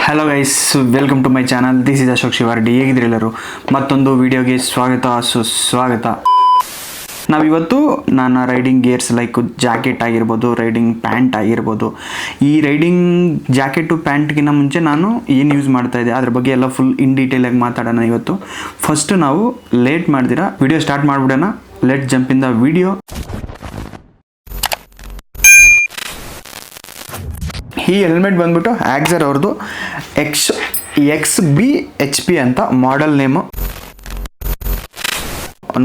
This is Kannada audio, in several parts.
Hello guys, welcome to my channel. This is Ashok Shivareddy. ಹೇಗಿದ್ರೆ ಎಲ್ಲರೂ ಮತ್ತೊಂದು ವಿಡಿಯೋಗೆ ಸುಸ್ವಾಗತ. ನಾವಿವತ್ತು ನನ್ನ ರೈಡಿಂಗ್ ಗೇರ್ಸ್ ಲೈಕ್ ಜಾಕೆಟ್ ಆಗಿರ್ಬೋದು, ರೈಡಿಂಗ್ ಪ್ಯಾಂಟ್ ಆಗಿರ್ಬೋದು, ಈ ರೈಡಿಂಗ್ ಜಾಕೆಟು ಪ್ಯಾಂಟ್ಗಿಂತ ಮುಂಚೆ ನಾನು ಏನು ಯೂಸ್ ಮಾಡ್ತಾ ಇದ್ದೆ ಅದ್ರ ಬಗ್ಗೆ ಎಲ್ಲ ಫುಲ್ ಇನ್ ಡೀಟೇಲಾಗಿ ಮಾತಾಡೋಣ ಇವತ್ತು. ಫಸ್ಟ್ ನಾವು ಲೇಟ್ ಮಾಡ್ದಿರಾ ವಿಡಿಯೋ ಸ್ಟಾರ್ಟ್ ಮಾಡಿಬಿಡೋಣ. Let jump in the video. ಈ ಹೆಲ್ಮೆಟ್ ಬಂದ್ಬಿಟ್ಟು ಆಕ್ಸರ್ ಅವ್ರದ್ದು XBHP ಅಂತ ಮಾಡೆಲ್ ನೇಮು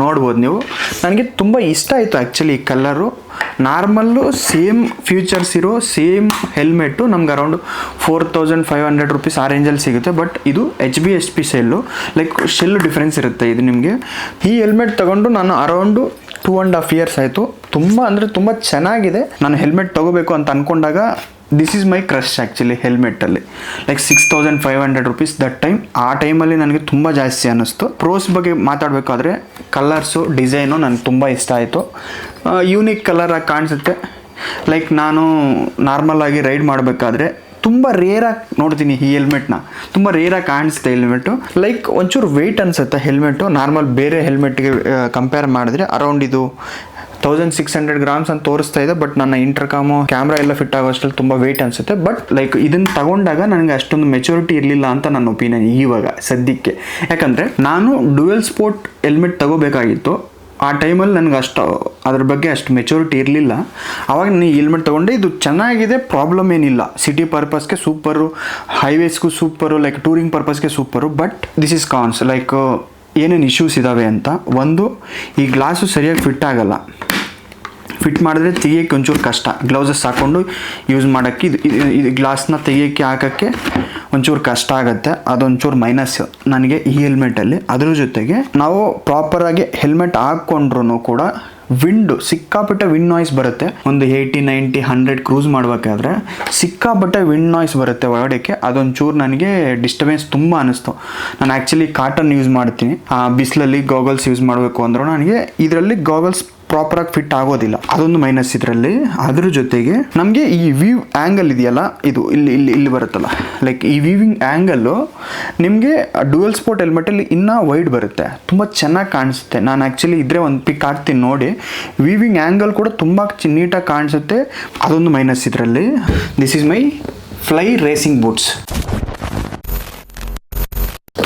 ನೋಡ್ಬೋದು ನೀವು. ನನಗೆ ತುಂಬ ಇಷ್ಟ ಆಯಿತು ಆ್ಯಕ್ಚುಲಿ ಈ ಕಲರು. ನಾರ್ಮಲ್ಲು ಸೇಮ್ ಫ್ಯೂಚರ್ಸ್ ಇರೋ ಸೇಮ್ ಹೆಲ್ಮೆಟ್ಟು ನಮ್ಗೆ ಅರೌಂಡ್ 4500 ರೂಪೀಸ್ ಆ ರೇಂಜಲ್ಲಿ ಸಿಗುತ್ತೆ. ಬಟ್ ಇದು HBHP shell, like shell difference ಇರುತ್ತೆ ಇದು ನಿಮಗೆ. ಈ ಹೆಲ್ಮೆಟ್ ತೊಗೊಂಡು ನಾನು ಅರೌಂಡು 2.5 years ಆಯಿತು. ತುಂಬ ಅಂದರೆ ತುಂಬ ಚೆನ್ನಾಗಿದೆ. ನಾನು ಹೆಲ್ಮೆಟ್ ತೊಗೋಬೇಕು ಅಂತ ಅಂದ್ಕೊಂಡಾಗ this is my crush actually ಹೆಲ್ಮೆಟಲ್ಲಿ. Like 6500 rupees that time. ಆ ಟೈಮಲ್ಲಿ ನನಗೆ ತುಂಬ ಜಾಸ್ತಿ ಅನ್ನಿಸ್ತು. ಪ್ರೋಸ್ ಬಗ್ಗೆ ಮಾತಾಡಬೇಕಾದ್ರೆ ಕಲರ್ಸು ಡಿಸೈನು ನನಗೆ ತುಂಬ ಇಷ್ಟ ಆಯಿತು. ಯೂನಿಕ್ ಕಲರಾಗಿ ಕಾಣಿಸುತ್ತೆ. ಲೈಕ್ ನಾನು ನಾರ್ಮಲಾಗಿ ರೈಡ್ ಮಾಡಬೇಕಾದ್ರೆ ತುಂಬ ರೇರಾಗಿ ನೋಡ್ತೀನಿ ಈ ಹೆಲ್ಮೆಟ್ನ. ತುಂಬ ರೇರಾಗಿ ಕಾಣಿಸುತ್ತೆ ಹೆಲ್ಮೆಟ್ಟು. ಲೈಕ್ ಒಂಚೂರು ವೆಯ್ಟ್ ಅನಿಸುತ್ತೆ ಹೆಲ್ಮೆಟ್ಟು. ನಾರ್ಮಲ್ ಬೇರೆ ಹೆಲ್ಮೆಟ್ಗೆ ಕಂಪೇರ್ ಮಾಡಿದ್ರೆ ಅರೌಂಡ್ ಇದು 1600 grams ಅಂತ ತೋರಿಸ್ತಾ ಇದೆ. ಬಟ್ ನನ್ನ ಇಂಟರ್ಕಾಮು ಕ್ಯಾಮ್ರಾ ಎಲ್ಲ ಫಿಟ್ ಆಗೋಷ್ಟರಲ್ಲಿ ತುಂಬ ವೆಯ್ಟ್ ಅನಿಸುತ್ತೆ. ಬಟ್ ಲೈಕ್ ಇದನ್ನು ತಗೊಂಡಾಗ ನನಗೆ ಅಷ್ಟೊಂದು ಮೆಚುರಿಟಿ ಇರಲಿಲ್ಲ ಅಂತ ನನ್ನ ಒಪಿನಿಯನ್ ಇವಾಗ ಸದ್ಯಕ್ಕೆ. ಯಾಕಂದರೆ ನಾನು ಡ್ಯುಯಲ್ ಸ್ಪೋರ್ಟ್ ಹೆಲ್ಮೆಟ್ ತಗೋಬೇಕಾಗಿತ್ತು. ಆ ಟೈಮಲ್ಲಿ ನನಗೆ ಅದ್ರ ಬಗ್ಗೆ ಅಷ್ಟು ಮೆಚುರಿಟಿ ಇರಲಿಲ್ಲ. ಆವಾಗ ನಾನು ಈ ಹೆಲ್ಮೆಟ್ ತೊಗೊಂಡೆ. ಇದು ಚೆನ್ನಾಗಿದೆ, ಪ್ರಾಬ್ಲಮ್ ಏನಿಲ್ಲ. ಸಿಟಿ ಪರ್ಪಸ್ಗೆ ಸೂಪರು, ಹೈವೇಸ್ಗೂ ಸೂಪರು, ಲೈಕ್ ಟೂರಿಂಗ್ ಪರ್ಪಸ್ಗೆ super. But this is cons, like ಏನೇನು ಇಶ್ಯೂಸ್ ಇದ್ದಾವೆ ಅಂತ. ಒಂದು, ಈ ಗ್ಲಾಸು ಸರಿಯಾಗಿ ಫಿಟ್ ಆಗಲ್ಲ. ಫಿಟ್ ಮಾಡಿದ್ರೆ ತೆಗಿಯೋಕ್ಕೆ ಒಂಚೂರು ಕಷ್ಟ. ಗ್ಲೌಸಸ್ ಹಾಕ್ಕೊಂಡು ಯೂಸ್ ಮಾಡೋಕ್ಕೆ ಇದು ಗ್ಲಾಸ್ನ ತೆಗಿಯೋಕ್ಕೆ ಹಾಕೋಕ್ಕೆ ಒಂಚೂರು ಕಷ್ಟ ಆಗುತ್ತೆ. ಅದೊಂಚೂರು ಮೈನಸ್ ನನಗೆ ಈ ಹೆಲ್ಮೆಟಲ್ಲಿ. ಅದ್ರ ಜೊತೆಗೆ ನಾವು ಪ್ರಾಪರಾಗಿ ಹೆಲ್ಮೆಟ್ ಹಾಕ್ಕೊಂಡ್ರೂ ಕೂಡ ಸಿಕ್ಕಾಪಟ್ಟೆ ವಿಂಡ್ ನಾಯ್ಸ್ ಬರುತ್ತೆ. ಒಂದು 80, 90, 100 ಕ್ರೂಸ್ ಮಾಡಬೇಕಾದ್ರೆ ಸಿಕ್ಕಾಪಟ್ಟೆ ವಿಂಡ್ ನಾಯ್ಸ್ ಬರುತ್ತೆ ಒಳಗಡೆಗೆ. ಅದೊಂಚೂರು ನನಗೆ ಡಿಸ್ಟರ್ಬೆನ್ಸ್ ತುಂಬ ಅನ್ನಿಸ್ತು. ನಾನು ಆ್ಯಕ್ಚುಲಿ ಕಾಟನ್ ಯೂಸ್ ಮಾಡ್ತೀನಿ. ಬಿಸಿಲಲ್ಲಿ ಗಾಗಲ್ಸ್ ಯೂಸ್ ಮಾಡಬೇಕು ಅಂದರೂ ನನಗೆ ಇದರಲ್ಲಿ ಗಾಗಲ್ಸ್ ಪ್ರಾಪರಾಗಿ ಫಿಟ್ ಆಗೋದಿಲ್ಲ. ಅದೊಂದು ಮೈನಸ್ ಇದರಲ್ಲಿ. ಅದ್ರ ಜೊತೆಗೆ ನಮಗೆ ಈ ವ್ಯೂ ಆ್ಯಂಗಲ್ ಇದೆಯಲ್ಲ, ಇದು ಇಲ್ಲಿ ಬರುತ್ತಲ್ಲ, ಲೈಕ್ ಈ ವ್ಯೂವಿಂಗ್ ಆ್ಯಂಗಲ್ಲು ನಿಮಗೆ ಡ್ಯುಯಲ್ ಸ್ಪೋರ್ಟ್ ಹೆಲ್ಮೆಟಲ್ಲಿ ಇನ್ನೂ ವೈಡ್ ಬರುತ್ತೆ. ತುಂಬ ಚೆನ್ನಾಗಿ ಕಾಣಿಸುತ್ತೆ. ನಾನು ಆ್ಯಕ್ಚುಲಿ ಇದ್ರೆ ಒಂದು ಪಿಕ್ ಹಾಕ್ತೀನಿ ನೋಡಿ. ವ್ಯೂವಿಂಗ್ ಆ್ಯಂಗಲ್ ಕೂಡ ತುಂಬ ನೀಟಾಗಿ ಕಾಣಿಸುತ್ತೆ. ಅದೊಂದು ಮೈನಸ್ ಇದರಲ್ಲಿ. This is my fly racing boots.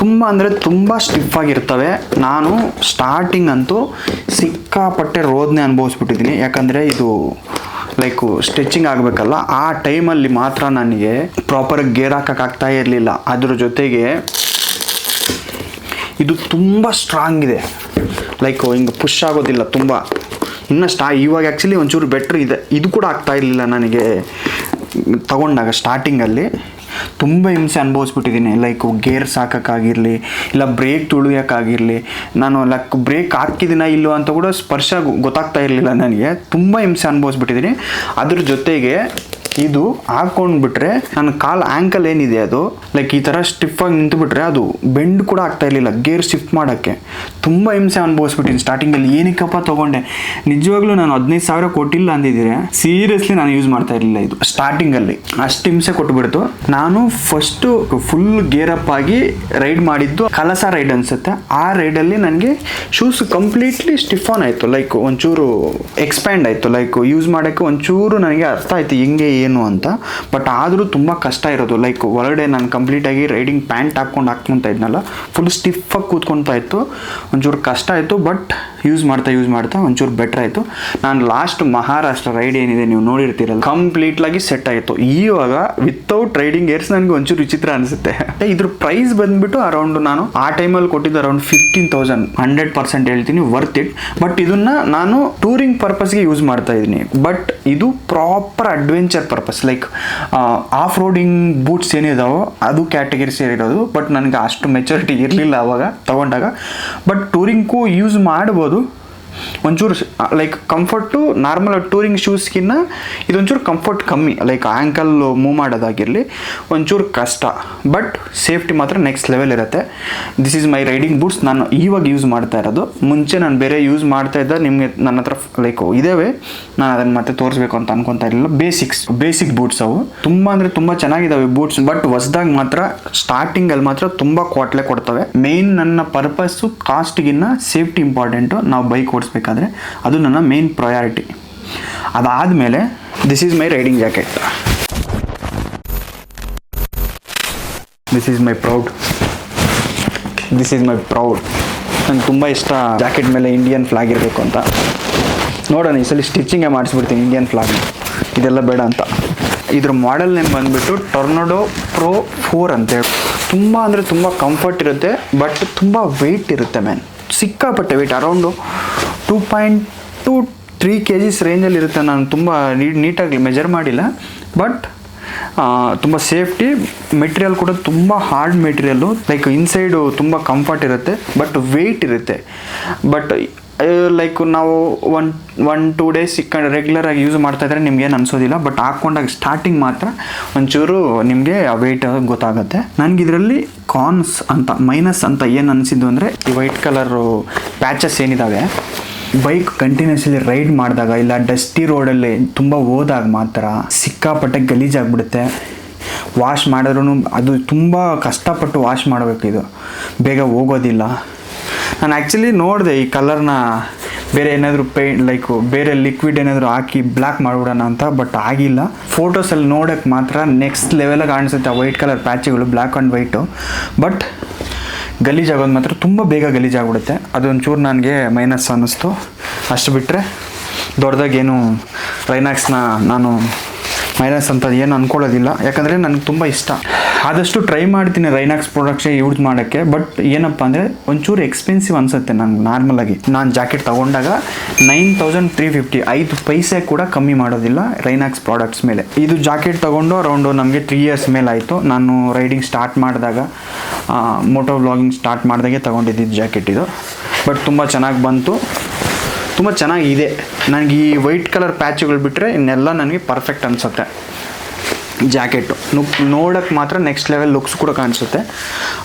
ತುಂಬ ಅಂದರೆ ತುಂಬ ಸ್ಟಿಫ್ ಆಗಿರ್ತವೆ. ನಾನು ಸ್ಟಾರ್ಟಿಂಗ್ ಅಂತೂ ಸಿಕ್ಕಾಪಟ್ಟೆ ರೋದನೆ ಅನುಭವಿಸ್ಬಿಟ್ಟಿದ್ದೀನಿ. ಯಾಕಂದರೆ ಇದು ಲೈಕ್ ಸ್ಟಿಚಿಂಗ್ ಆಗಬೇಕಲ್ಲ, ಆ ಟೈಮಲ್ಲಿ ಮಾತ್ರ ನನಗೆ ಪ್ರಾಪರಾಗಿ ಗೇರ್ ಹಾಕೋಕ್ಕಾಗ್ತಾ ಇರಲಿಲ್ಲ. ಅದ್ರ ಜೊತೆಗೆ ಇದು ತುಂಬ ಸ್ಟ್ರಾಂಗ್ ಇದೆ. ಲೈಕ್ ಹಿಂಗೆ ಪುಷ್ ಆಗೋದಿಲ್ಲ ತುಂಬ. ಇನ್ನು ಇವಾಗ ಆ್ಯಕ್ಚುಲಿ ಒಂಚೂರು ಬೆಟ್ರ್ ಇದೆ. ಇದು ಕೂಡ ಆಗ್ತಾ ಇರಲಿಲ್ಲ ನನಗೆ ತಗೊಂಡಾಗ. ಸ್ಟಾರ್ಟಿಂಗಲ್ಲಿ ತುಂಬ ಹಿಂಸೆ ಅನುಭವಿಸ್ಬಿಟ್ಟಿದ್ದೀನಿ. ಲೈಕ್ ಗೇರ್ಸ್ ಹಾಕೋಕ್ಕಾಗಿರಲಿ, ಇಲ್ಲ ಬ್ರೇಕ್ ತುಳಿಯೋಕ್ಕಾಗಿರಲಿ. ನಾನು ಲೈಕ್ ಬ್ರೇಕ್ ಹಾಕಿದ್ದೀನ ಇಲ್ಲೋ ಅಂತ ಕೂಡ ಸ್ಪರ್ಶ ಗೊತ್ತಾಗ್ತಾ ಇರಲಿಲ್ಲ ನನಗೆ. ತುಂಬ ಹಿಂಸೆ ಅನುಭವಿಸ್ಬಿಟ್ಟಿದ್ದೀನಿ. ಅದ್ರ ಜೊತೆಗೆ ಇದು ಹಾಕ್ಕೊಂಡ್ಬಿಟ್ರೆ ನನ್ನ ಕಾಲು ಆ್ಯಂಕಲ್ ಏನಿದೆ ಅದು ಲೈಕ್ ಈ ಥರ ಸ್ಟಿಫಾಗಿ ನಿಂತುಬಿಟ್ರೆ ಅದು ಬೆಂಡ್ ಕೂಡ ಆಗ್ತಾ ಇರಲಿಲ್ಲ ಗೇರ್ ಶಿಫ್ಟ್ ಮಾಡೋಕ್ಕೆ. ತುಂಬ ಹಿಂಸೆ ಅನುಭವಿಸ್ಬಿಟ್ಟಿದ್ದೀನಿ ಸ್ಟಾರ್ಟಿಂಗಲ್ಲಿ. ಏನಕ್ಕಪ್ಪ ತೊಗೊಂಡೆ, ನಿಜವಾಗ್ಲೂ ನಾನು 15,000 ಕೊಟ್ಟಿಲ್ಲ ಅಂದಿದ್ದೀರಿ. ಸೀರಿಯಸ್ಲಿ ನಾನು ಯೂಸ್ ಮಾಡ್ತಾ ಇರಲಿಲ್ಲ ಇದು ಸ್ಟಾರ್ಟಿಂಗಲ್ಲಿ. ಅಷ್ಟು ಹಿಂಸೆ ಕೊಟ್ಟುಬಿಡ್ತು. ನಾನು ಫಸ್ಟು ಫುಲ್ ಗೇರ್ ಅಪ್ ಆಗಿ ರೈಡ್ ಮಾಡಿದ್ದು ಕಲಸ ರೈಡ್ ಅನಿಸುತ್ತೆ. ಆ ರೈಡಲ್ಲಿ ನನಗೆ ಶೂಸ್ ಕಂಪ್ಲೀಟ್ಲಿ ಸ್ಟಿಫ್ ಆನ್ ಆಯಿತು. ಲೈಕ್ ಒಂಚೂರು ಎಕ್ಸ್ಪ್ಯಾಂಡ್ ಆಯಿತು. ಲೈಕ್ ಯೂಸ್ ಮಾಡೋಕ್ಕೆ ಒಂಚೂರು ನನಗೆ ಅರ್ಥ ಆಯಿತು ಹೆಂಗೆ ಏನು ಅಂತ. ಬಟ್ ಆದರೂ ತುಂಬ ಕಷ್ಟ ಇರೋದು. ಲೈಕ್ ಹೊರಗಡೆ ನಾನು ಕಂಪ್ಲೀಟಾಗಿ ರೈಡಿಂಗ್ ಪ್ಯಾಂಟ್ ಹಾಕ್ಕೊತಾ ಇದ್ನಲ್ಲ, ಫುಲ್ ಸ್ಟಿಫಾಗಿ ಕೂತ್ಕೊತಾ ಇತ್ತು. ಒಂಚೂರು ಕಷ್ಟ ಆಯಿತು. ಬಟ್ ಯೂಸ್ ಮಾಡ್ತಾ ಒಂಚೂರು ಬೆಟ್ರ್ ಆಯಿತು. ನಾನು ಲಾಸ್ಟ್ ಮಹಾರಾಷ್ಟ್ರ ರೈಡ್ ಏನಿದೆ ನೀವು ನೋಡಿರ್ತೀರಲ್ಲ, ಕಂಪ್ಲೀಟ್ಲಾಗಿ ಸೆಟ್ ಆಯಿತು. ಇವಾಗ ವಿತೌಟ್ ರೈಡಿಂಗ್ ಗೇರ್ಸ್ ನನಗೆ ಒಂಚೂರು ವಿಚಿತ್ರ ಅನಿಸುತ್ತೆ. ಇದ್ರ ಪ್ರೈಸ್ ಬಂದುಬಿಟ್ಟು ಅರೌಂಡ್ ನಾನು ಆ ಟೈಮಲ್ಲಿ ಕೊಟ್ಟಿದ್ದು ಅರೌಂಡ್ 15,000. 100% ಹೇಳ್ತೀನಿ ವರ್ತ್ ಇಟ್. ಬಟ್ ಇದನ್ನು ನಾನು ಟೂರಿಂಗ್ ಪರ್ಪಸ್ಗೆ ಯೂಸ್ ಮಾಡ್ತಾ ಇದ್ದೀನಿ. ಬಟ್ ಇದು proper adventure purpose, like off roading boots ಏನಿದಾವೋ ಅದು ಕ್ಯಾಟಗರಿ ಸೇರಿರೋದು. ಬಟ್ ನನಗೆ ಅಷ್ಟು ಮೆಚುರಿಟಿ ಇರಲಿಲ್ಲ ಅವಾಗ ತಗೊಂಡಾಗ. ಬಟ್ ಟೂರಿಂಗ್ಗೂ ಯೂಸ್ ಮಾಡ್ಬೋದು. ಒಂಚೂರು ಲೈಕ್ ಕಂಫರ್ಟು ನಾರ್ಮಲ್ ಟೂರಿಂಗ್ ಶೂಸ್ಗಿನ್ನ ಇದೊಂಚೂರು ಕಂಫರ್ಟ್ ಕಮ್ಮಿ, ಲೈಕ್ ಆ್ಯಂಕಲ್ ಮೂವ್ ಮಾಡೋದಾಗಿರಲಿ ಒಂಚೂರು ಕಷ್ಟ, ಬಟ್ ಸೇಫ್ಟಿ ಮಾತ್ರ ನೆಕ್ಸ್ಟ್ ಲೆವೆಲ್ ಇರುತ್ತೆ. This is my riding boots. ನಾನು ಇವಾಗ ಯೂಸ್ ಮಾಡ್ತಾ ಇರೋದು, ಮುಂಚೆ ನಾನು ಬೇರೆ ಯೂಸ್ ಮಾಡ್ತಾ ಇದ್ದ, ನಿಮಗೆ ನನ್ನ ಹತ್ರ ಲೈಕ್ ಇದ್ದೇವೆ, ನಾನು ಅದನ್ನು ಮತ್ತೆ ತೋರಿಸ್ಬೇಕು ಅಂತ ಅನ್ಕೊತಾ ಇರಲಿಲ್ಲ. ಬೇಸಿಕ್ ಬೂಟ್ಸ್ ಅವು ತುಂಬ ಅಂದರೆ ತುಂಬ ಚೆನ್ನಾಗಿದ್ದಾವೆ ಬೂಟ್ಸ್, ಬಟ್ ಹೊಸ್ದಾಗಿ ಮಾತ್ರ ಸ್ಟಾರ್ಟಿಂಗಲ್ಲಿ ಮಾತ್ರ ತುಂಬ ಕ್ವಾಟ್ಲೆ ಕೊಡ್ತವೆ. ಮೇಯ್ನ್ ನನ್ನ ಪರ್ಪಸ್ಸು ಕಾಸ್ಟ್ಗಿನ್ನ ಸೇಫ್ಟಿ ಇಂಪಾರ್ಟೆಂಟು ನಾವು ಬೈಕ್ ಓಡಿಸ್ಬೇಕಾದ್ರೆ, ಅದು ನನ್ನ ಮೇನ್ ಪ್ರಯಾರಿಟಿ. ಅದಾದಮೇಲೆ this is my riding jacket. This is my proud. ನಂಗೆ ತುಂಬ ಇಷ್ಟ ಜಾಕೆಟ್ ಮೇಲೆ ಇಂಡಿಯನ್ ಫ್ಲಾಗ್ ಇರಬೇಕು ಅಂತ. ನೋಡೋಣ ಈ ಸಲ ಸ್ಟಿಚಿಂಗೇ ಮಾಡಿಸ್ಬಿಡ್ತೀನಿ ಇಂಡಿಯನ್ ಫ್ಲಾಗ್, ಇದೆಲ್ಲ ಬೇಡ ಅಂತ. ಇದ್ರ ಮಾಡೆಲ್ ನೇಮ್ ಬಂದುಬಿಟ್ಟು ಟೊರ್ನಡೋ Pro 4 ಅಂತೇಳಿ. ತುಂಬ ಅಂದರೆ ತುಂಬ ಕಂಫರ್ಟ್ ಇರುತ್ತೆ, ಬಟ್ ತುಂಬ ವೆಯ್ಟ್ ಇರುತ್ತೆ ಮ್ಯಾನ್, ಸಿಕ್ಕಾಪಟ್ಟೆ ವೆಯ್ಟ್, ಅರೌಂಡು 2.23 kg ರೇಂಜಲ್ಲಿ ಇರುತ್ತೆ. ನಾನು ತುಂಬ ನೀಟಾಗಿ ಮೆಜರ್ ಮಾಡಿಲ್ಲ, ಬಟ್ ತುಂಬ ಸೇಫ್ಟಿ. ಮೆಟೀರಿಯಲ್ ಕೂಡ ತುಂಬ ಹಾರ್ಡ್ ಮೆಟೀರಿಯಲ್ಲು, ಲೈಕ್ ಇನ್ಸೈಡು ತುಂಬ ಕಂಫರ್ಟ್ ಇರುತ್ತೆ, ಬಟ್ ವೆಯ್ಟ್ ಇರುತ್ತೆ. ಬಟ್ ಲೈಕ್ ನಾವು 1-2 ಡೇಸ್ ರೆಗ್ಯುಲರಾಗಿ ಯೂಸ್ ಮಾಡ್ತಾಯಿದ್ರೆ ನಿಮ್ಗೇನು ಅನಿಸೋದಿಲ್ಲ, ಬಟ್ ಹಾಕ್ಕೊಂಡಾಗ ಸ್ಟಾರ್ಟಿಂಗ್ ಮಾತ್ರ ಒಂಚೂರು ನಿಮಗೆ ಆ ವೆಯ್ಟ್ ಗೊತ್ತಾಗುತ್ತೆ. ನನಗೆ ಇದರಲ್ಲಿ ಕಾನ್ಸ್ ಅಂತ, ಮೈನಸ್ ಅಂತ ಏನು ಅನಿಸಿದ್ದು ಅಂದರೆ, ಈ ವೈಟ್ ಕಲರು ಪ್ಯಾಚಸ್ ಏನಿದ್ದಾವೆ, ಬೈಕ್ ಕಂಟಿನ್ಯೂಸ್ಲಿ ರೈಡ್ ಮಾಡಿದಾಗ ಇಲ್ಲ ಡಸ್ಟಿ ರೋಡಲ್ಲಿ ತುಂಬ ಹೋದಾಗ ಮಾತ್ರ ಸಿಕ್ಕಾಪಟ್ಟೆ ಗಲೀಜಾಗ್ಬಿಡುತ್ತೆ. ವಾಶ್ ಮಾಡಿದ್ರೂ ಅದು ತುಂಬ ಕಷ್ಟಪಟ್ಟು ವಾಶ್ ಮಾಡಬೇಕು, ಇದು ಬೇಗ ಹೋಗೋದಿಲ್ಲ. ನಾನು ಆ್ಯಕ್ಚುಲಿ ನೋಡಿದೆ ಈ ಕಲರ್ನ ಬೇರೆ ಏನಾದರೂ ಪೇಂಟ್ ಲೈಕ್ ಬೇರೆ ಲಿಕ್ವಿಡ್ ಏನಾದರೂ ಹಾಕಿ ಬ್ಲ್ಯಾಕ್ ಮಾಡಿಬಿಡೋಣ ಅಂತ, ಬಟ್ ಆಗಿಲ್ಲ. ಫೋಟೋಸಲ್ಲಿ ನೋಡೋಕ್ಕೆ ಮಾತ್ರ ನೆಕ್ಸ್ಟ್ ಲೆವೆಲಾಗಿ ಕಾಣಿಸುತ್ತೆ ಆ ವೈಟ್ ಕಲರ್ ಪ್ಯಾಚ್ಗಳು, ಬ್ಲ್ಯಾಕ್ ಆ್ಯಂಡ್ ವೈಟು. ಬಟ್ ಗಲೀಜಾಗೋದು ಮಾತ್ರ ತುಂಬ ಬೇಗ ಗಲೀಜಾಗ್ಬಿಡುತ್ತೆ, ಅದೊಂಚೂರು ನನಗೆ ಮೈನಸ್ ಅನ್ನಿಸ್ತು. ಅಷ್ಟು ಬಿಟ್ಟರೆ ದೊಡ್ಡದಾಗೇನು ರೈನಾಕ್ಸ್ನ ನಾನು ಮೈನಸ್ ಅಂತ ಏನು ಅಂದ್ಕೊಳ್ಳೋದಿಲ್ಲ, ಯಾಕಂದರೆ ನನಗೆ ತುಂಬ ಇಷ್ಟ. ಆದಷ್ಟು ಟ್ರೈ ಮಾಡ್ತೀನಿ ರೈನಾಕ್ಸ್ ಪ್ರಾಡಕ್ಟ್ಸೇ ಯೂಸ್ ಮಾಡೋಕ್ಕೆ, ಬಟ್ ಏನಪ್ಪ ಅಂದರೆ ಒಂಚೂರು ಎಕ್ಸ್ಪೆನ್ಸಿವ್ ಅನಿಸುತ್ತೆ ನನಗೆ. ನಾರ್ಮಲಾಗಿ ನಾನು ಜಾಕೆಟ್ ತೊಗೊಂಡಾಗ 9350, 5 ಪೈಸೆ ಕೂಡ ಕಮ್ಮಿ ಮಾಡೋದಿಲ್ಲ ರೈನಾಕ್ಸ್ ಪ್ರಾಡಕ್ಟ್ಸ್ ಮೇಲೆ. ಇದು ಜಾಕೆಟ್ ತೊಗೊಂಡು ಅರೌಂಡು ನಮಗೆ 3 years ಮೇಲೆ ಆಯಿತು. ನಾನು ರೈಡಿಂಗ್ ಸ್ಟಾರ್ಟ್ ಮಾಡಿದಾಗ, ಮೋಟೋ ವ್ಲಾಗಿಂಗ್ ಸ್ಟಾರ್ಟ್ ಮಾಡಿದಾಗೆ ತೊಗೊಂಡಿದ್ದು ಜಾಕೆಟ್ ಇದು. ಬಟ್ ತುಂಬ ಚೆನ್ನಾಗಿ ಬಂತು, ತುಂಬ ಚೆನ್ನಾಗಿದೆ. ನನಗೆ ಈ ವೈಟ್ ಕಲರ್ ಪ್ಯಾಚುಗಳು ಬಿಟ್ಟರೆ ಇನ್ನೆಲ್ಲ ನನಗೆ ಪರ್ಫೆಕ್ಟ್ ಅನಿಸುತ್ತೆ. ಜಾಕೆಟು ನೋಡೋಕ್ಕೆ ಮಾತ್ರ ನೆಕ್ಸ್ಟ್ ಲೆವೆಲ್ ಲುಕ್ಸ್ ಕೂಡ ಕಾಣಿಸುತ್ತೆ.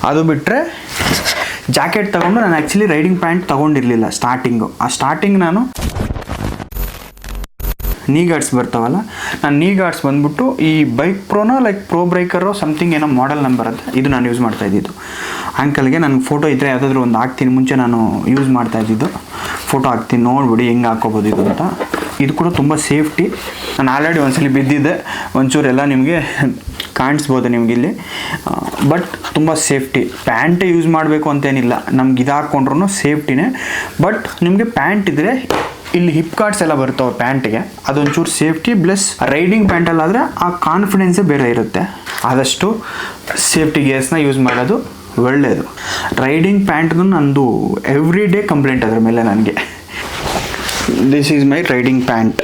ಅದು ಬಿಟ್ಟರೆ ಜಾಕೆಟ್ ತೊಗೊಂಡು ನಾನು ಆ್ಯಕ್ಚುಲಿ ರೈಡಿಂಗ್ ಪ್ಯಾಂಟ್ ತೊಗೊಂಡಿರಲಿಲ್ಲ ಸ್ಟಾರ್ಟಿಂಗ್ ನಾನು ನೀ ಗಾರ್ಡ್ಸ್ ಬರ್ತಾವಲ್ಲ, ನಾನು ನೀ ಗಾರ್ಡ್ಸ್ ಬಂದುಬಿಟ್ಟು ಈ bike ಪ್ರೋನೋ like pro breaker something ಏನೋ ಮಾಡೆಲ್ ನಂಬರ್ ಅಂತ, ಇದು ನಾನು ಯೂಸ್ ಮಾಡ್ತಾ ಇದ್ದಿದ್ದು. ಆ್ಯಂಕಲ್ಗೆ ನನಗೆ ಫೋಟೋ ಇದ್ದರೆ ಯಾವುದಾದ್ರೂ ಒಂದು ಹಾಕ್ತೀನಿ, ಮುಂಚೆ ನಾನು ಯೂಸ್ ಮಾಡ್ತಾ ಇದ್ದಿದ್ದು. ಫೋಟೋ ಹಾಕ್ತೀನಿ, ನೋಡ್ಬಿಡಿ ಹೆಂಗೆ ಹಾಕ್ಕೋಬೋದು ಇದು ಅಂತ. ಇದು ಕೂಡ ತುಂಬ ಸೇಫ್ಟಿ. ನಾನು ಆಲ್ರೆಡಿ ಒಂದ್ಸಲಿ ಬಿದ್ದಿದ್ದೆ, ಒಂಚೂರೆಲ್ಲ ನಿಮಗೆ ಕಾಣಿಸ್ಬೋದು ನಿಮಗಿಲ್ಲಿ, ಬಟ್ ತುಂಬ ಸೇಫ್ಟಿ. ಪ್ಯಾಂಟೇ ಯೂಸ್ ಮಾಡಬೇಕು ಅಂತೇನಿಲ್ಲ, ನಮ್ಗೆ ಇದು ಹಾಕ್ಕೊಂಡ್ರೂ ಸೇಫ್ಟಿನೇ. ಬಟ್ ನಿಮಗೆ ಪ್ಯಾಂಟ್ ಇದ್ದರೆ ಇಲ್ಲಿ ಹಿಪ್ ಕಾರ್ಡ್ಸ್ ಎಲ್ಲ ಬರ್ತವೆ ಪ್ಯಾಂಟಿಗೆ, ಅದೊಂಚೂರು ಸೇಫ್ಟಿ. ಪ್ಲಸ್ ರೈಡಿಂಗ್ ಪ್ಯಾಂಟಲ್ಲಾದರೆ ಆ ಕಾನ್ಫಿಡೆನ್ಸೇ ಬೇರೆ ಇರುತ್ತೆ. ಆದಷ್ಟು ಸೇಫ್ಟಿ ಗೇರ್ಸ್ನ ಯೂಸ್ ಮಾಡೋದು ಒಳ್ಳೆಯದು. ರೈಡಿಂಗ್ ಪ್ಯಾಂಟ್ದು ನಂದು ಎವ್ರಿ ಡೇ ಕಂಪ್ಲೇಂಟ್ ಅದ್ರ ಮೇಲೆ ನನಗೆ. This is my riding pant.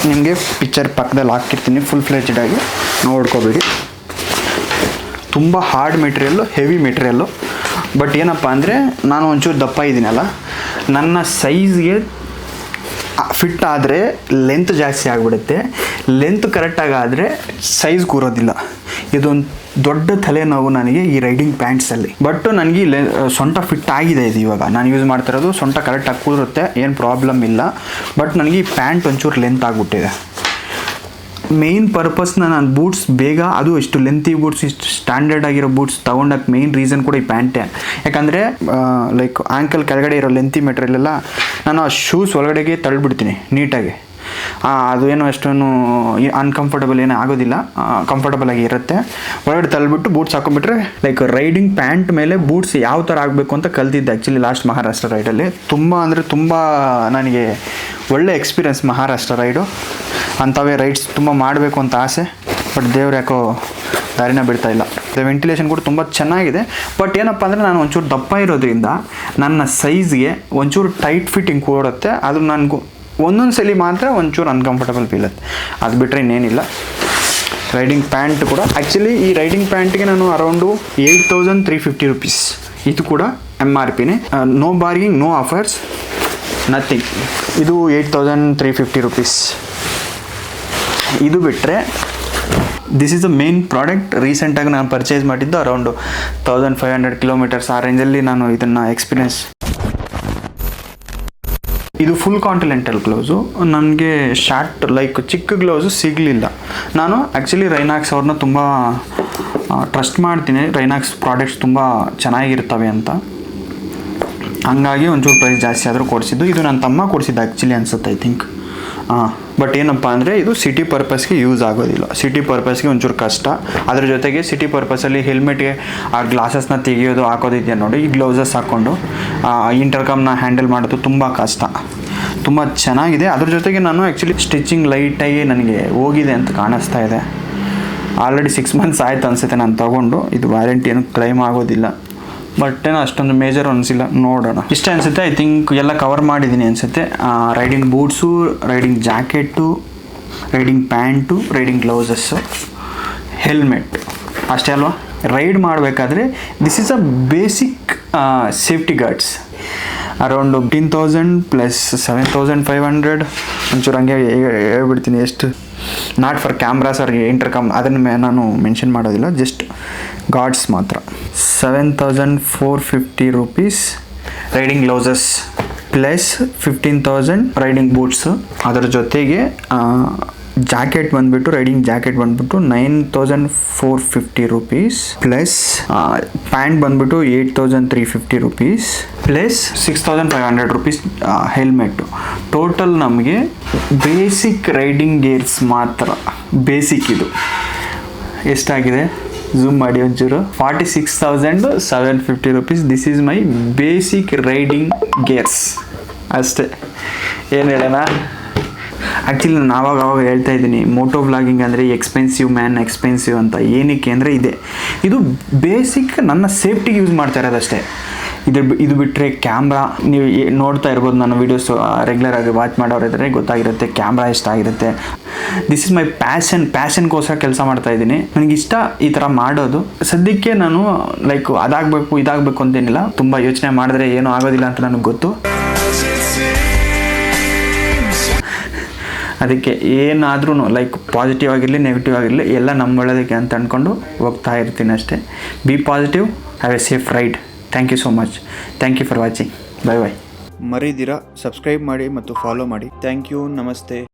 ನಿಮಗೆ ಪಿಕ್ಚರ್ ಪಕ್ಕದಲ್ಲಿ ಹಾಕಿರ್ತೀನಿ, ಫುಲ್ ಫ್ಲೆಜ್ಡ್ ಆಗಿ ನೋಡ್ಕೋಬೇಡಿ. ತುಂಬ hard material, heavy material. But ಏನಪ್ಪ ಅಂದರೆ ನಾನು ಒಂಚೂರು ದಪ್ಪ ಇದ್ದೀನಲ್ಲ, ನನ್ನ ಸೈಜ್ಗೆ ಫಿಟ್ ಆದರೆ ಲೆಂತ್ ಜಾಸ್ತಿ ಆಗಿಬಿಡುತ್ತೆ. ಲೆಂತ್ ಕರೆಕ್ಟಾಗಾದರೆ ಸೈಜ್ ಕೂರೋದಿಲ್ಲ. ಇದೊಂದು ದೊಡ್ಡ ತಲೆನೋವು ನನಗೆ ಈ ರೈಡಿಂಗ್ ಪ್ಯಾಂಟ್ಸಲ್ಲಿ. ಬಟ್ ನನಗೆ ಸೊಂಟ ಫಿಟ್ ಆಗಿದೆ. ಇದು ಇವಾಗ ನಾನು ಯೂಸ್ ಮಾಡ್ತಿರೋದು ಸೊಂಟ ಕರೆಕ್ಟಾಗಿ ಕೂರುತ್ತೆ, ಏನು ಪ್ರಾಬ್ಲಮ್ ಇಲ್ಲ. ಬಟ್ ನನಗೆ ಈ ಪ್ಯಾಂಟ್ ಒಂಚೂರು ಲೆಂತ್ ಆಗಿಬಿಟ್ಟಿದೆ. ಮೇಯ್ನ್ ಪರ್ಪಸ್ನ ನಾನು ಬೂಟ್ಸ್ ಬೇಗ, ಅದು ಇಷ್ಟು ಲೆಂತಿ ಬೂಟ್ಸ್, ಇಷ್ಟು ಸ್ಟ್ಯಾಂಡರ್ಡ್ ಆಗಿರೋ ಬೂಟ್ಸ್ ತೊಗೊಂಡಕ್ಕೆ ಮೇಯ್ನ್ ರೀಸನ್ ಕೂಡ ಈ ಪ್ಯಾಂಟೇ. ಯಾಕಂದರೆ ಲೈಕ್ ಆ್ಯಂಕಲ್ ಕೆಳಗಡೆ ಇರೋ ಲೆಂತಿ ಮೆಟೀರಿಯಲ್ ಎಲ್ಲ ನಾನು ಆ ಶೂಸ್ ಒಳಗಡೆಗೆ ತಳ್ಳಿಬಿಡ್ತೀನಿ ನೀಟಾಗಿ. ಅದು ಏನೋ ಅಷ್ಟೊಂದು ಅನ್ಕಂಫರ್ಟಬಲ್ ಏನೂ ಆಗೋದಿಲ್ಲ, ಕಂಫರ್ಟಬಲ್ ಆಗಿ ಇರುತ್ತೆ. ಒಳಗಡೆ ತಳ್ಳಿಬಿಟ್ಟು ಬೂಟ್ಸ್ ಹಾಕೊಂಡ್ಬಿಟ್ರೆ ಲೈಕ್ ರೈಡಿಂಗ್ ಪ್ಯಾಂಟ್ ಮೇಲೆ ಬೂಟ್ಸ್ ಯಾವ ಥರ ಆಗಬೇಕು ಅಂತ ಕಲ್ತಿದ್ದೆ ಆ್ಯಕ್ಚುಲಿ ಲಾಸ್ಟ್ ಮಹಾರಾಷ್ಟ್ರ ರೈಡಲ್ಲಿ. ತುಂಬ ಅಂದರೆ ತುಂಬ ನನಗೆ ಒಳ್ಳೆ ಎಕ್ಸ್ಪೀರಿಯನ್ಸ್ ಮಹಾರಾಷ್ಟ್ರ ರೈಡು. ಅಂಥವೇ ರೈಡ್ಸ್ ತುಂಬ ಮಾಡಬೇಕು ಅಂತ ಆಸೆ, ಬಟ್ ದೇವ್ರು ಯಾಕೋ ದಾರಿನ ಬಿಡ್ತಾ ಇಲ್ಲ. ವೆಂಟಿಲೇಷನ್ ಕೂಡ ತುಂಬ ಚೆನ್ನಾಗಿದೆ. ಬಟ್ ಏನಪ್ಪ ಅಂದರೆ ನಾನು ಒಂಚೂರು ದಪ್ಪ ಇರೋದ್ರಿಂದ ನನ್ನ ಸೈಜ್ಗೆ ಒಂಚೂರು ಟೈಟ್ ಫಿಟ್ಟಿಂಗ್ ಕೊಡುತ್ತೆ. ಅದು ನನಗೂ ಒಂದೊಂದು ಸಲ ಮಾತ್ರ ಒಂಚೂರು ಅನ್ಕಂಫರ್ಟಬಲ್ ಫೀಲತ್ತೆ. ಅದು ಬಿಟ್ಟರೆ ಇನ್ನೇನಿಲ್ಲ. ರೈಡಿಂಗ್ ಪ್ಯಾಂಟ್ ಕೂಡ ಆ್ಯಕ್ಚುಲಿ ಈ ರೈಡಿಂಗ್ ಪ್ಯಾಂಟ್ಗೆ ನಾನು ಅರೌಂಡು 8350 ರುಪೀಸ್. ಇದು ಕೂಡ MRPನೇ, no bargaining, no offers, nothing. ಇದು 8350 rupees. ಇದು ಬಿಟ್ಟರೆ this is the main product. ರೀಸೆಂಟಾಗಿ ನಾನು ಪರ್ಚೇಸ್ ಮಾಡಿದ್ದು ಅರೌಂಡು 1500 ಕಿಲೋಮೀಟರ್ಸ್ ಆ ರೇಂಜಲ್ಲಿ ನಾನು ಇದನ್ನು ಎಕ್ಸ್ಪೀರಿಯನ್ಸ್. ಇದು ಫುಲ್ ಕಾಂಟಿನೆಂಟಲ್ ಗ್ಲೌಸು. ನನಗೆ ಶಾರ್ಟ್ ಲೈಕ್ ಚಿಕ್ಕ ಗ್ಲೌಸು ಸಿಗಲಿಲ್ಲ. ನಾನು ಆ್ಯಕ್ಚುಲಿ ರೈನಾಕ್ಸ್ ಅವ್ರನ್ನ ತುಂಬ ಟ್ರಸ್ಟ್ ಮಾಡ್ತೀನಿ, ರೈನಾಕ್ಸ್ ಪ್ರಾಡಕ್ಟ್ಸ್ ತುಂಬ ಚೆನ್ನಾಗಿರ್ತವೆ ಅಂತ. ಹಂಗಾಗಿ ಒಂಚೂರು ಪ್ರೈಸ್ ಜಾಸ್ತಿ ಆದರೂ ಕೊಡಿಸಿದ್ದು. ಇದು ನನ್ನ ತಮ್ಮ ಕೊಡಿಸಿದ್ದು ಆ್ಯಕ್ಚುಲಿ ಅನಿಸುತ್ತೆ, ಐ ಥಿಂಕ್. ಬಟ್ ಏನಪ್ಪ ಅಂದರೆ ಇದು ಸಿಟಿ ಪರ್ಪಸ್ಗೆ ಯೂಸ್ ಆಗೋದಿಲ್ಲ. ಸಿಟಿ ಪರ್ಪಸ್ಗೆ ಒಂಚೂರು ಕಷ್ಟ. ಅದ್ರ ಜೊತೆಗೆ ಸಿಟಿ ಪರ್ಪಸಲ್ಲಿ ಹೆಲ್ಮೆಟ್ಗೆ ಆ ಗ್ಲಾಸಸ್ನ ತೆಗೆಯೋದು ಹಾಕೋದಿದೆಯಾ ನೋಡಿ, ಈ ಗ್ಲೌಸಸ್ ಹಾಕ್ಕೊಂಡು ಇಂಟರ್ಕಮ್ನ ಹ್ಯಾಂಡಲ್ ಮಾಡೋದು ತುಂಬ ಕಷ್ಟ. ತುಂಬ ಚೆನ್ನಾಗಿದೆ. ಅದ್ರ ಜೊತೆಗೆ ನಾನು ಆ್ಯಕ್ಚುಲಿ ಸ್ಟಿಚಿಂಗ್ ಲೈಟಾಗಿ ನನಗೆ ಹೋಗಿದೆ ಅಂತ ಕಾಣಿಸ್ತಾ ಇದೆ. ಆಲ್ರೆಡಿ 6 months ಆಯ್ತು ಅನಿಸುತ್ತೆ ನಾನು ತೊಗೊಂಡು. ಇದು ವ್ಯಾರಂಟಿ ಏನು ಕ್ಲೈಮ್ ಆಗೋದಿಲ್ಲ, ಬಟ್ ಏನೋ ಅಷ್ಟೊಂದು ಮೇಜರ್ ಅನಿಸಿಲ್ಲ. ನೋಡೋಣ, ಇಷ್ಟೇ ಅನಿಸುತ್ತೆ. ಐ ಥಿಂಕ್ ಎಲ್ಲ ಕವರ್ ಮಾಡಿದ್ದೀನಿ ಅನಿಸುತ್ತೆ. Riding boots, riding jacket, riding pant, riding gloves, helmet, ಅಷ್ಟೇ ಅಲ್ವಾ. ರೈಡ್ ಮಾಡಬೇಕಾದ್ರೆ this is a basic safety guards. Around 15,000 plus 7,500 ಒಂಚೂರು ಹಂಗೆ ಹೇಳ್ಬಿಡ್ತೀನಿ. ಎಷ್ಟು not for cameras or intercom ಅದನ್ನು ನಾನು ಮೆನ್ಷನ್ ಮಾಡೋದಿಲ್ಲ, ಜಸ್ಟ್ ಗಾರ್ಡ್ಸ್ ಮಾತ್ರ. 7,450 rupees riding gloves plus 15,000 riding boots. ಅದರ ಜೊತೆಗೆ ಜಾಕೆಟ್ ಬಂದುಬಿಟ್ಟು, ರೈಡಿಂಗ್ ಜಾಕೆಟ್ ಬಂದುಬಿಟ್ಟು 9,450 rupees ಪ್ಲಸ್ ಪ್ಯಾಂಟ್ ಬಂದುಬಿಟ್ಟು 8,350 rupees plus 6,500 rupees helmet. Total ನಮಗೆ ಬೇಸಿಕ್ ರೈಡಿಂಗ್ ಗೇರ್ಸ್ ಮಾತ್ರ, ಬೇಸಿಕ್ ಇದು ಎಷ್ಟಾಗಿದೆ ಝೂಮ್ ಮಾಡಿ ಒಂಚೂರು, 46,750 rupees. This is my basic riding gears ಅಷ್ಟೇ. ಏನು ಹೇಳೋಣ, ಆ್ಯಕ್ಚುಲಿ ನಾನು ಆವಾಗ ಹೇಳ್ತಾ ಇದ್ದೀನಿ, ಮೋಟೋ ವ್ಲಾಗಿಂಗ್ ಅಂದರೆ ಎಕ್ಸ್ಪೆನ್ಸಿವ್ ಅಂತ. ಏನಕ್ಕೆ ಅಂದರೆ ಇದು ಬೇಸಿಕ್ ನನ್ನ ಸೇಫ್ಟಿಗೆ ಯೂಸ್ ಮಾಡ್ತಾ ಇರೋದಷ್ಟೇ. ಇದು ಬಿಟ್ಟರೆ ಕ್ಯಾಮ್ರಾ, ನೀವು ನೋಡ್ತಾ ಇರ್ಬೋದು ನನ್ನ ವೀಡಿಯೋಸ್ ರೆಗ್ಯುಲರಾಗಿ ವಾಚ್ ಮಾಡೋರಿದ್ರೆ ಗೊತ್ತಾಗಿರುತ್ತೆ ಕ್ಯಾಮ್ರಾ ಎಷ್ಟಾಗಿರುತ್ತೆ. ದಿಸ್ ಇಸ್ ಮೈ ಪ್ಯಾಷನ್ಗೋಸ್ಕರ ಕೆಲಸ ಮಾಡ್ತಾ ಇದ್ದೀನಿ. ನನಗಿಷ್ಟ ಈ ಥರ ಮಾಡೋದು. ಸದ್ಯಕ್ಕೆ ನಾನು ಲೈಕ್ ಇದಾಗಬೇಕು ಅಂತೇನಿಲ್ಲ. ತುಂಬ ಯೋಚನೆ ಮಾಡಿದ್ರೆ ಏನೂ ಆಗೋದಿಲ್ಲ ಅಂತ ನನಗೆ ಗೊತ್ತು. ಅದಕ್ಕೆ ಏನಾದ್ರೂ ಲೈಕ್ ಪಾಸಿಟಿವ್ ಆಗಿರಲಿ ನೆಗೆಟಿವ್ ಆಗಿರಲಿ ಎಲ್ಲ ನಮ್ಮ ಒಳ್ಳೆಯದಕ್ಕೆ ಅಂತ ಅಂದ್ಕೊಂಡು ಹೋಗ್ತಾ ಇರ್ತೀನಿ ಅಷ್ಟೇ. Be positive, have a safe ride. Thank you so much. Thank you for watching. Bye bye. ಮರಿದಿರಾ ಸಬ್ಸ್ಕ್ರೈಬ್ ಮಾಡಿ ಮತ್ತು ಫಾಲೋ ಮಾಡಿ. Thank you. ನಮಸ್ತೆ.